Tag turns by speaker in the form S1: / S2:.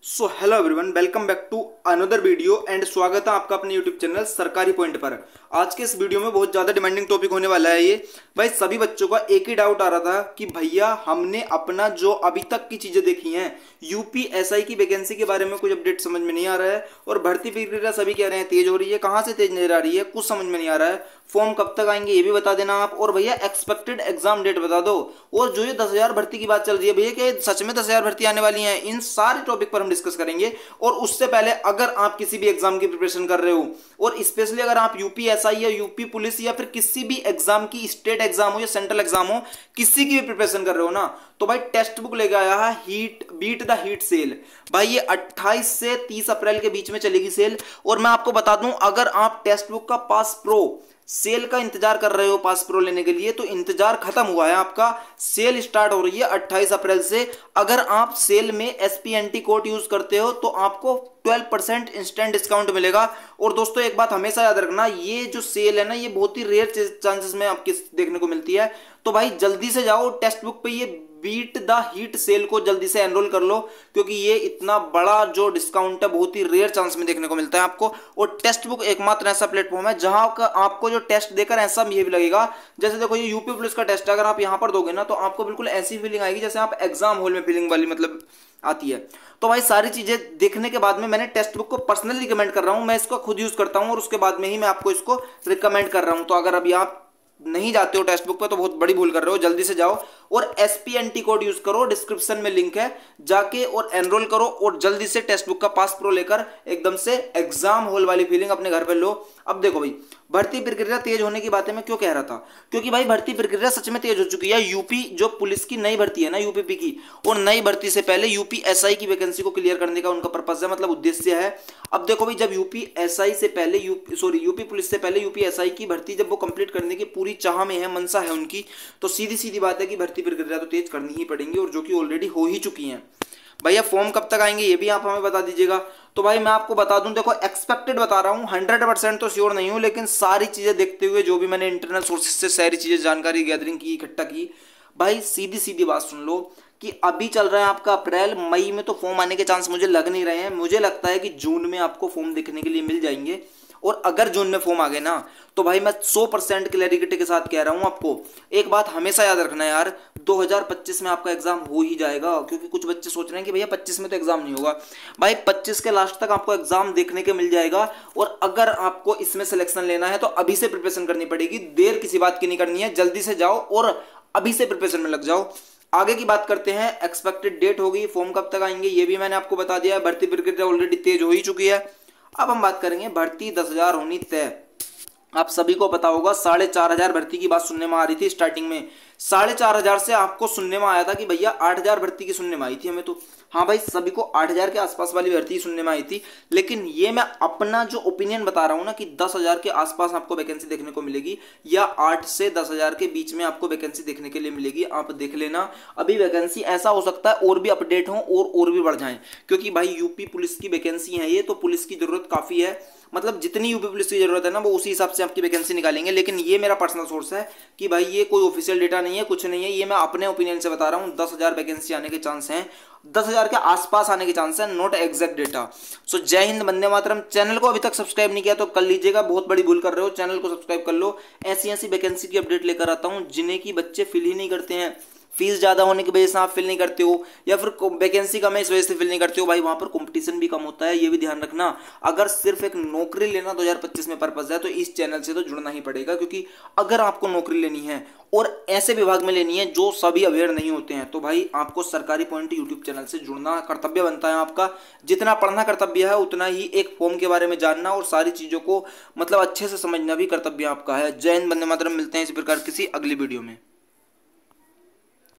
S1: So hello everyone, welcome back to another video and स्वागत है आपका अपने यूट्यूब चैनल सरकारी पॉइंट पर। आज के इस वीडियो में बहुत ज़्यादा डिमांडिंग टॉपिक होने वाला है। ये भाई सभी बच्चों का एक ही डाउट आ रहा था कि भैया हमने अपना जो अभी तक की चीज़ें देखी हैं यूपीएसआई की वैकेंसी के बारे में कुछ अपडेट समझ में नहीं आ रहा है और भर्ती प्रक्रिया सभी कह रहे हैं तेज हो रही है। कहाँ से तेज नजर आ रही है कुछ समझ में नहीं आ रहा है। फॉर्म कब तक आएंगे ये भी बता देना आप, और भैया एक्सपेक्टेड एग्जाम डेट बता दो। और जो ये 10,000 भर्ती की बात चल रही है भैया, क्या सच में 10,000 भर्ती आने वाली है? इन सारे टॉपिक पर हम डिस्कस करेंगे। और उससे पहले अगर आप किसी भी एग्जाम की प्रिपरेशन कर रहे हो और स्पेशली अगर आप यूपीएसआई या यूपी पुलिस या फिर किसी भी एग्जाम की, स्टेट एग्जाम हो या सेंट्रल एग्जाम हो, किसी की भी प्रिपरेशन कर रहे हो ना, तो भाई टेक्स्ट बुक लेके आया है heat beat the heat sale. भाई ये 28 से 30 अप्रैल के बीच में चलेगी सेल। और मैं आपको बता दूं, अगर आप टेक्स्ट बुक का पास प्रो सेल का इंतजार कर रहे हो पास प्रो लेने के लिए, तो इंतजार खत्म हुआ है आपका। सेल स्टार्ट हो रही है 28 अप्रैल से। अगर आप सेल में एसपीएनटी कोड यूज करते हो तो आपको 12% इंस्टेंट डिस्काउंट मिलेगा। और दोस्तों एक बात हमेशा याद रखना, ये जो सेल है ना, ये बहुत ही रेयर चांसेस में आपके देखने को मिलती है। तो भाई जल्दी से जाओ टेक्स्ट बुक पे ये बीट द हीट सेल को जल्दी से एनरोल कर लो, क्योंकि ये इतना बड़ा जो डिस्काउंट है बहुत ही रेयर चांस में देखने को मिलता है आपको। और टेक्स्ट बुक एकमात्र ऐसा प्लेटफॉर्म है जहां का आपको जो टेस्ट देकर ऐसा बिहेव लगेगा, जैसे देखो ये यूपी पुलिस का टेस्ट है, अगर आप यहां पर दोगे ना तो आपको बिल्कुल ऐसी फीलिंग आएगी जैसे आप एग्जाम हॉल में फीलिंग वाली मतलब आती है। तो भाई सारी चीजें देखने के बाद में मैंने टेक्स्ट बुक को पर्सनली रिकमेंड कर रहा हूं, मैं इसको खुद यूज करता हूं और उसके बाद में ही मैं आपको इसको रिकमेंड कर रहा हूं। तो अगर अभी आप नहीं जाते हो टेक्स्ट बुक पे तो बहुत बड़ी भूल कर रहे हो, जल्दी से जाओ और एसपीएनटी कोड यूज करो, डिस्क्रिप्शन में लिंक है, जाके और एनरोल करो और जल्दी से टेक्स्ट बुक का पास प्रो लेकर एकदम से एग्जाम हॉल वाली फीलिंग अपने घर पे लो। अब देखो भाई, भर्ती प्रक्रिया तेज होने की बातें मैं क्यों कह रहा था, क्योंकि भाई भर्ती प्रक्रिया सच में तेज हो चुकी है। यूपी जो पुलिस की नई भर्ती है ना यूपीपी की, और नई भर्ती से पहले यूपीएसआई की वैकेंसी को क्लियर करने का उनका पर्पस है, मतलब उद्देश्य है। अब देखो भाई, जब यूपीएसआई से पहले यूपी पुलिस से पहले यूपीएसआई की भर्ती जब वो कंप्लीट करने की पूरी चाह में है, मनसा है उनकी, तो सीधी सीधी बात है कि भर्ती प्रक्रिया तो तेज करनी ही पड़ेंगी, और जो कि ऑलरेडी हो ही चुकी हैं। भैया फॉर्म कब तक आएंगे ये भी आप हमें बता दीजिएगा। तो भाई मैं आपको बता दूं, देखो एक्सपेक्टेड बता रहा हूं, 100% तो श्योर नहीं हूं, लेकिन सारी चीजें देखते हुए जो भी मैंने इंटरनल सोर्सेज से सारी चीजें जानकारी गैदरिंग की, इकट्ठा की, भाई सीधी सीधी बात सुन लो कि अभी चल रहा है आपका अप्रैल, मई में तो फॉर्म आने के चांस मुझे लग नहीं रहे हैं। मुझे लगता है कि जून में आपको फॉर्म देखने के लिए मिल जाएंगे। और अगर जून में फॉर्म आ गए ना, तो भाई मैं 100% क्लैरिटी के साथ कह रहा हूं आपको, एक बात हमेशा याद रखना यार, 2025 में आपका एग्जाम हो ही जाएगा। क्योंकि कुछ बच्चे सोच रहे हैं कि भैया 25 में तो एग्जाम नहीं होगा। भाई 25 के लास्ट तक आपको एग्जाम देखने के मिल जाएगा। और अगर आपको इसमें सिलेक्शन लेना है तो अभी से प्रिपरेशन करनी पड़ेगी, देर किसी बात की नहीं करनी है। जल्दी से जाओ और अभी से प्रिपरेशन में लग जाओ। आगे की बात करते हैं, एक्सपेक्टेड डेट होगी, फॉर्म कब तक आएंगे ये भी मैंने आपको बता दिया है। भर्ती प्रक्रिया ऑलरेडी तेज हो ही चुकी है। अब हम बात करेंगे भर्ती 10,000 होनी तय। आप सभी को पता होगा 4,500 भर्ती की बात सुनने में आ रही थी स्टार्टिंग में। 4,500 से आपको सुनने में आया था कि भैया 8,000 भर्ती की सुनने में आई थी हमें तो। हाँ भाई, सभी को 8,000 के आसपास वाली भर्ती सुनने में आई थी। लेकिन ये मैं अपना जो ओपिनियन बता रहा हूं ना कि 10,000 के आसपास आपको वैकेंसी देखने को मिलेगी, या 8 से 10,000 के बीच में आपको वैकेंसी देखने के लिए मिलेगी। आप देख लेना, अभी वैकेंसी ऐसा हो सकता है और भी अपडेट हो और भी बढ़ जाए, क्योंकि भाई यूपी पुलिस की वैकेंसी है ये, तो पुलिस की जरूरत काफी है। मतलब जितनी यूपी पुलिस की जरूरत है ना, वो उसी हिसाब से आपकी वैकेंसी निकालेंगे। लेकिन ये मेरा पर्सनल सोर्स है कि भाई ये कोई ऑफिशियल डेटा नहीं है, कुछ नहीं है, ये मैं अपने ओपिनियन से बता रहा हूँ। 10,000 वैकेंसी आने के चांस हैं, 10,000 के आसपास आने के चांस है, नॉट एग्जैक्ट डेटा। सो जय हिंद, वंदे मातरम। चैनल को अभी तक सब्सक्राइब नहीं किया तो कर लीजिएगा, बहुत बड़ी भूल कर रहे हो, चैनल को सब्सक्राइब कर लो। ऐसी ऐसी वैकेंसी की अपडेट लेकर आता हूँ जिन्हें की बच्चे फिल ही नहीं करते हैं। फीस ज्यादा होने की वजह से आप फिल नहीं करते हो, या फिर वैकेंसी कम है इस वजह से फिल नहीं करते हो। भाई वहां पर कंपटीशन भी कम होता है, ये भी ध्यान रखना। अगर सिर्फ एक नौकरी लेना 2025 में पर्पस है तो इस चैनल से तो जुड़ना ही पड़ेगा, क्योंकि अगर आपको नौकरी लेनी है और ऐसे विभाग में लेनी है जो सभी अवेयर नहीं होते हैं, तो भाई आपको सरकारी पॉइंट यूट्यूब चैनल से जुड़ना कर्तव्य बनता है आपका। जितना पढ़ना कर्तव्य है उतना ही एक फॉर्म के बारे में जानना और सारी चीजों को मतलब अच्छे से समझना भी कर्तव्य आपका है। जय हिंद, वंदे मातरम। मिलते हैं इसी प्रकार किसी अगली वीडियो में।